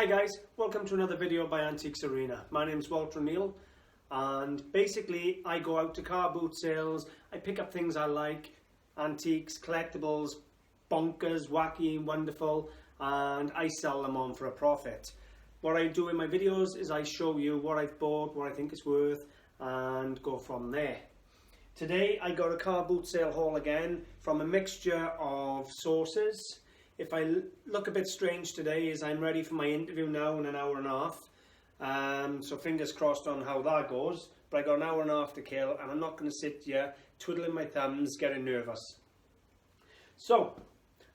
Hi guys, welcome to another video by AntiquesArena. My name's Walter O'Neill and basically I go out to car boot sales, I pick up things I like, antiques, collectibles, bonkers, wacky, wonderful, and I sell them on for a profit. What I do in my videos is I show you what I've bought, what I think it's worth, and go from there. Today I got a car boot sale haul again from a mixture of sources. If I look a bit strange today is I'm ready for my interview now in an hour and a half. So fingers crossed on how that goes. But I got an hour and a half to kill and I'm not going to sit here twiddling my thumbs getting nervous. So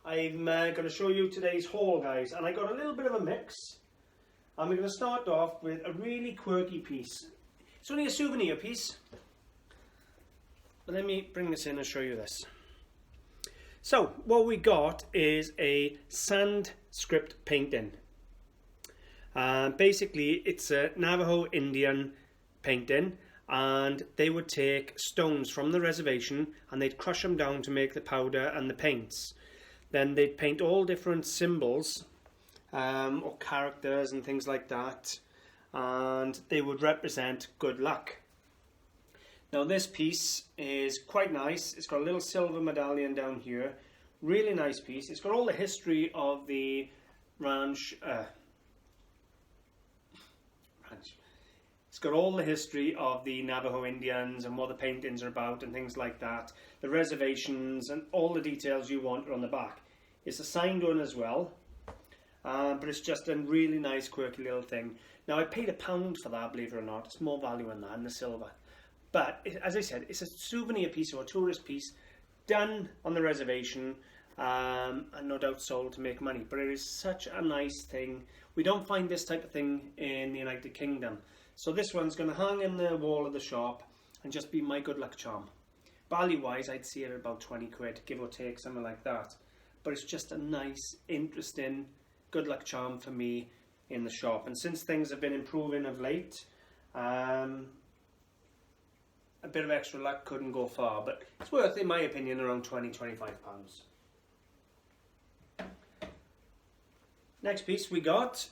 I'm going to show you today's haul, guys, and I got a little bit of a mix. I'm going to start off with a really quirky piece. It's only a souvenir piece. But let me bring this in and show you this. So what we got is a sand script painting. Basically it's a Navajo Indian painting, and they would take stones from the reservation and they'd crush them down to make the powder and the paints. Then they'd paint all different symbols or characters and things like that, and they would represent good luck. Now this piece is quite nice. It's got a little silver medallion down here. Really nice piece. It's got all the history of the ranch. It's got all the history of the Navajo Indians and what the paintings are about and things like that. The reservations and all the details you want are on the back. It's a signed one as well. But it's just a really nice quirky little thing. Now I paid £1 for that, believe it or not. It's more value in that than the silver. But as I said, it's a souvenir piece or a tourist piece done on the reservation and no doubt sold to make money. But it is such a nice thing. We don't find this type of thing in the United Kingdom. So this one's going to hang in the wall of the shop and just be my good luck charm. Value wise, I'd see it at about 20 quid, give or take, something like that. But it's just a nice, interesting, good luck charm for me in the shop. And since things have been improving of late, a bit of extra luck couldn't go far, but it's worth, in my opinion, around £20–25. Next piece we got,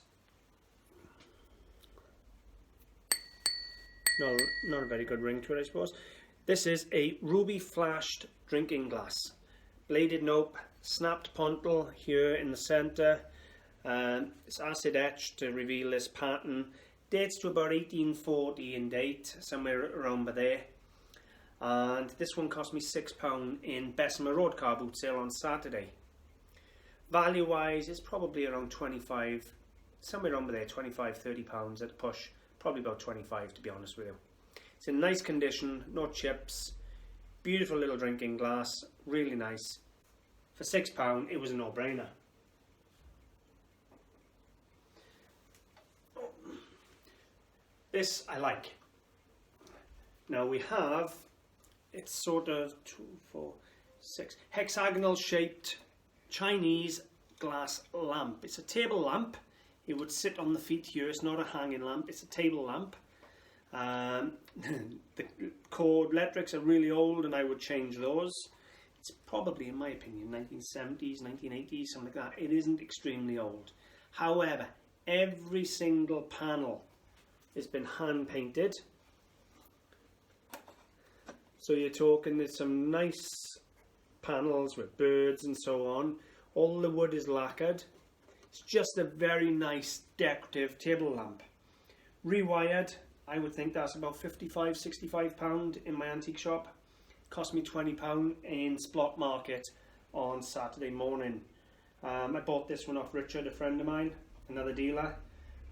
not a very good ring to it, I suppose. This is a ruby flashed drinking glass, bladed nope, snapped pontil here in the centre. It's acid etched to reveal this pattern. Dates to about 1840 in date, somewhere around by there. And this one cost me £6 in Bessemer Road car boot sale on Saturday. Value wise, it's probably around 25, somewhere around there, 25–30 pounds at a push. Probably about 25 to be honest with you. It's in nice condition, no chips, beautiful little drinking glass, really nice. For £6 it was a no-brainer. This I like. Now we have, it's sort of 2, 4, 6 hexagonal shaped Chinese glass lamp. It's a table lamp. It would sit on the feet here. It's not a hanging lamp, it's a table lamp. The cord electrics are really old and I would change those. It's probably, in my opinion, 1970s, 1980s, something like that. It isn't extremely old. However, every single panel has been hand painted. So you're talking there's some nice panels with birds and so on. All the wood is lacquered. It's just a very nice decorative table lamp. Rewired, I would think that's about £55–65 in my antique shop. Cost me £20 in Splott Market on Saturday morning. I bought this one off Richard, a friend of mine, another dealer.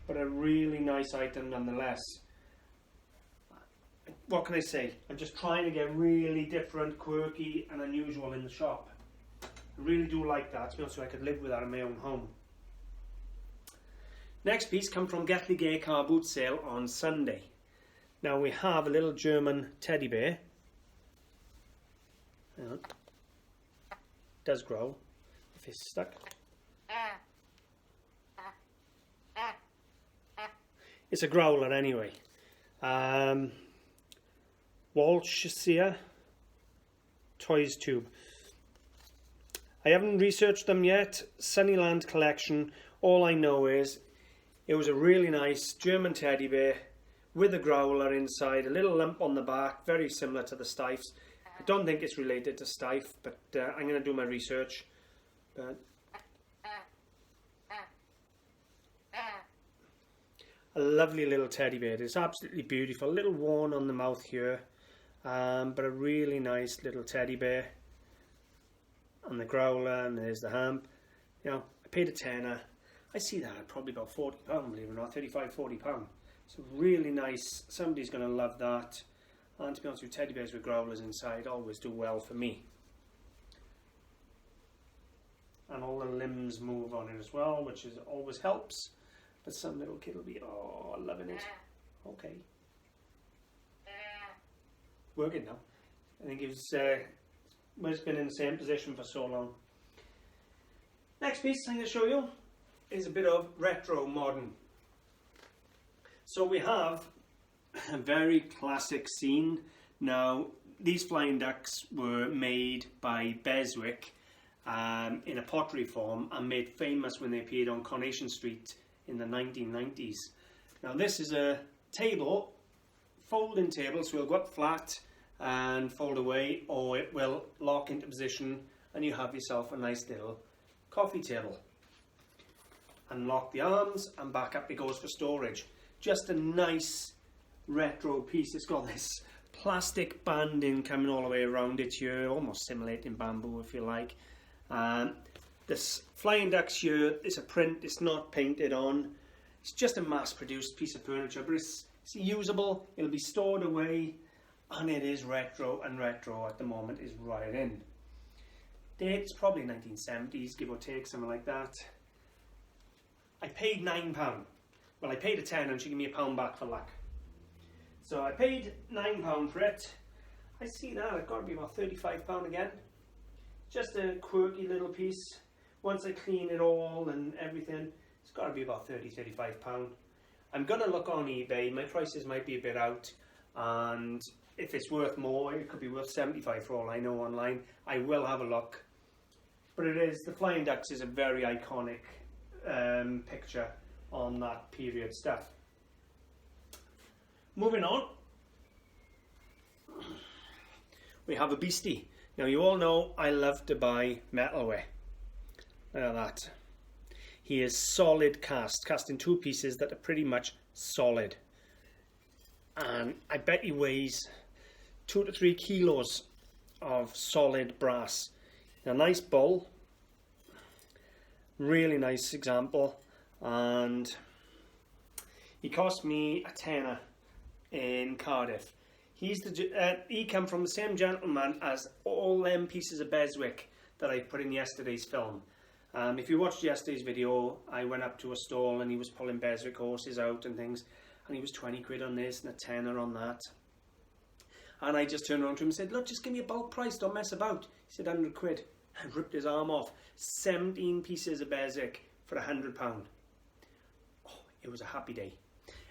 But a really nice item nonetheless. What can I say? I'm just trying to get really different, quirky and unusual in the shop. I really do like that, to be honest with you. I could live with that in my own home. Next piece come from Get the Gay car boot sale on Sunday. Now we have a little German teddy bear. Does growl if it's stuck. It's a growler anyway. Walshire Toys Tube. I haven't researched them yet. Sunnyland collection. All I know is It was a really nice German teddy bear with a growler inside, a little lump on the back, very similar to the Stifes. I don't think it's related to Stife, but I'm going to do my research. But a lovely little teddy bear. It's absolutely beautiful. A little worn on the mouth here, but a really nice little teddy bear. And the growler, and there's the hump. You know, I paid a tenner. I see that at probably about £40, believe it or not, £35–40. It's really nice. Somebody's going to love that. And to be honest with you, teddy bears with growlers inside always do well for me. And all the limbs move on it as well, which always helps. But some little kid will be, oh, loving it. Okay. Working now. I think it's been in the same position for so long. Next piece I'm going to show you is a bit of retro modern. So we have a very classic scene. Now, these flying ducks were made by Beswick in a pottery form and made famous when they appeared on Coronation Street in the 1990s. Now, this is a table, folding table, so it'll go up flat and fold away, or it will lock into position and you have yourself a nice little coffee table. Unlock the arms and back up it goes for storage. Just a nice retro piece. It's got this plastic banding coming all the way around it here, almost simulating bamboo if you like. This flying ducks here, it's a print, it's not painted on. It's just a mass-produced piece of furniture, but it's usable, it'll be stored away, and it is retro, and retro at the moment is right in. Date's probably 1970s, give or take, something like that. I paid £9. Well, I paid a tenner and she gave me £1 back for luck. So I paid £9 for it. I see that, it's got to be about £35 again. Just a quirky little piece. Once I clean it all and everything, it's got to be about £30–35. I'm going to look on eBay. My prices might be a bit out, and if it's worth more, it could be worth £75 for all I know online. I will have a look. But it is, the Flying Ducks is a very iconic picture on that period stuff. Moving on, we have a Beastie. Now, you all know I love to buy metalware. Look at that. He is solid cast in two pieces that are pretty much solid. And I bet he weighs 2 to 3 kilos of solid brass. A nice bull. Really nice example. And he cost me a tenner in Cardiff. He come from the same gentleman as all them pieces of Beswick that I put in yesterday's film. If you watched yesterday's video, I went up to a stall and he was pulling Beswick horses out and things, and he was 20 quid on this and a tenner on that. And I just turned around to him and said, look, just give me a bulk price, don't mess about. He said 100 quid. I ripped his arm off. 17 pieces of Beswick for £100. Oh, it was a happy day.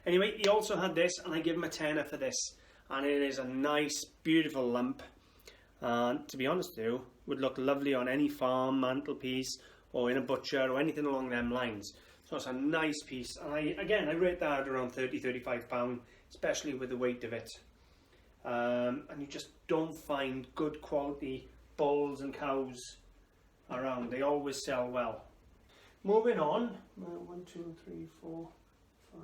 Anyway, he also had this, and I give him a tenner for this. And it is a nice, beautiful lump. And to be honest with you, would look lovely on any farm mantelpiece or in a butcher or anything along them lines. So it's a nice piece. And I rate that at around £30–35, especially with the weight of it. And you just don't find good quality bulls and cows around. They always sell well. Moving on. 1, 2, 3, 4, 5,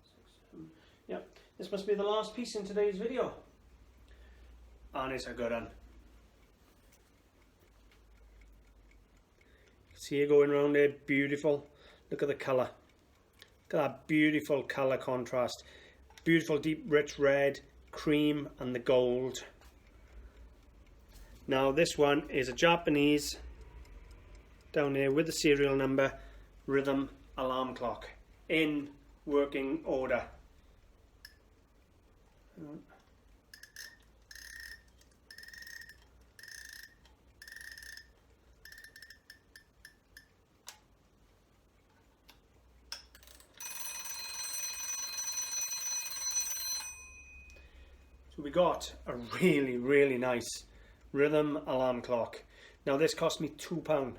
6, 7. Yep. This must be the last piece in today's video. And it's a good one. See it going around there, beautiful. Look at the colour. Look at that beautiful colour contrast. Beautiful deep rich red, cream and the gold. Now this one is a Japanese, down there with the serial number, rhythm alarm clock in working order. So we got a really nice rhythm alarm clock. Now this cost me £2, £2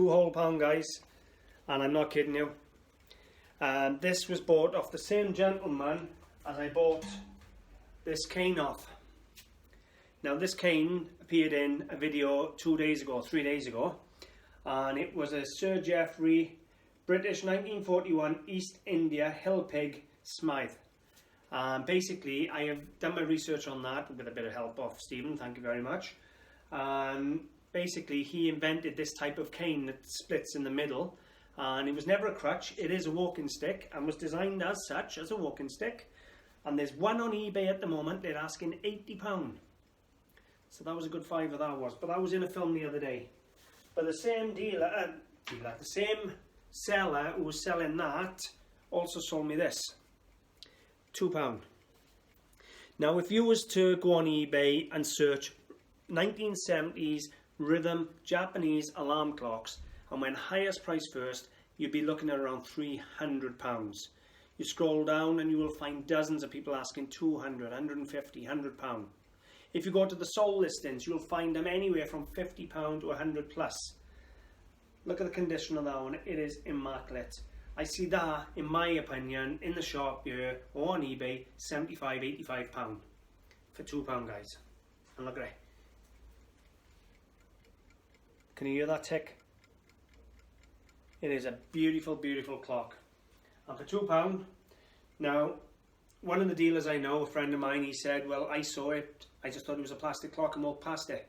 whole, guys, and I'm not kidding you. And this was bought off the same gentleman as I bought this cane off. Now this cane appeared in a video 3 days ago, and it was a Sir Geoffrey British 1941 East India Hill Pig Smythe. Basically, I have done my research on that with a bit of help of Stephen, thank you very much. Basically, he invented this type of cane that splits in the middle, and it was never a crutch. It is a walking stick and was designed as such, as a walking stick. And there's one on eBay at the moment. They're asking £80. So that was a good fiver, that was. But that was in a film the other day. But the same the same seller who was selling that also sold me this. £2. Now if you was to go on eBay and search 1970s rhythm Japanese alarm clocks and went highest price first, you'd be looking at around £300. You scroll down and you will find dozens of people asking £200, £150, £100. If you go to the sold listings, you'll find them anywhere from £50 to £100 plus. Look at the condition of that one, it is immaculate. I see that, in my opinion, in the shop here or on eBay, £75, £85 for £2, guys. And look at it. Can you hear that tick? It is a beautiful, beautiful clock. And for £2, now, one of the dealers I know, a friend of mine, he said, well, I saw it, I just thought it was a plastic clock and walked past it.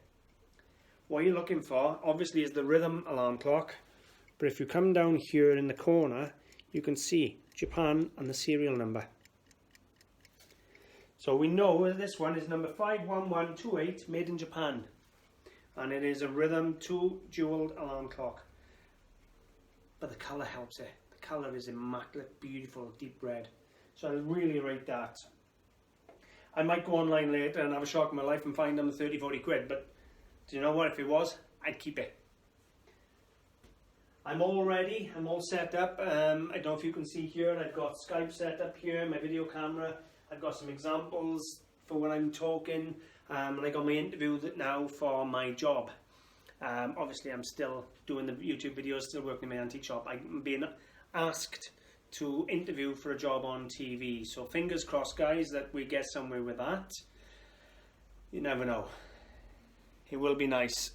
What you're looking for, obviously, is the rhythm alarm clock. But if you come down here in the corner, you can see Japan and the serial number. So we know this one is number 51128, made in Japan. And it is a rhythm 2 jeweled alarm clock. But the colour helps it. The colour is immaculate, beautiful, deep red. So I really rate that. I might go online later and have a shock in my life and find them 30, 40 quid. But do you know what? If it was, I'd keep it. I'm all ready, I'm all set up. I don't know if you can see here, I've got Skype set up here, my video camera. I've got some examples for when I'm talking. And I got my interview now for my job. Obviously I'm still doing the YouTube videos, still working in my antique shop. I'm being asked to interview for a job on TV. So fingers crossed, guys, that we get somewhere with that. You never know. It will be nice.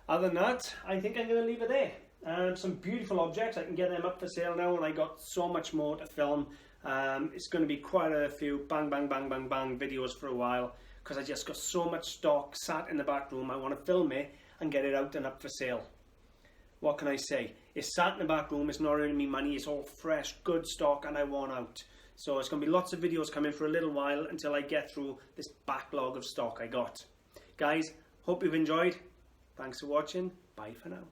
Other than that, I think I'm going to leave it there. Some beautiful objects, I can get them up for sale now, and I got so much more to film. It's going to be quite a few bang, bang, bang, bang, bang videos for a while, because I just got so much stock sat in the back room. I want to film it and get it out and up for sale. What can I say? It's sat in the back room, it's not earning me money, it's all fresh, good stock, and I want out. So it's going to be lots of videos coming for a little while until I get through this backlog of stock I got. Guys, hope you've enjoyed. Thanks for watching. Bye for now.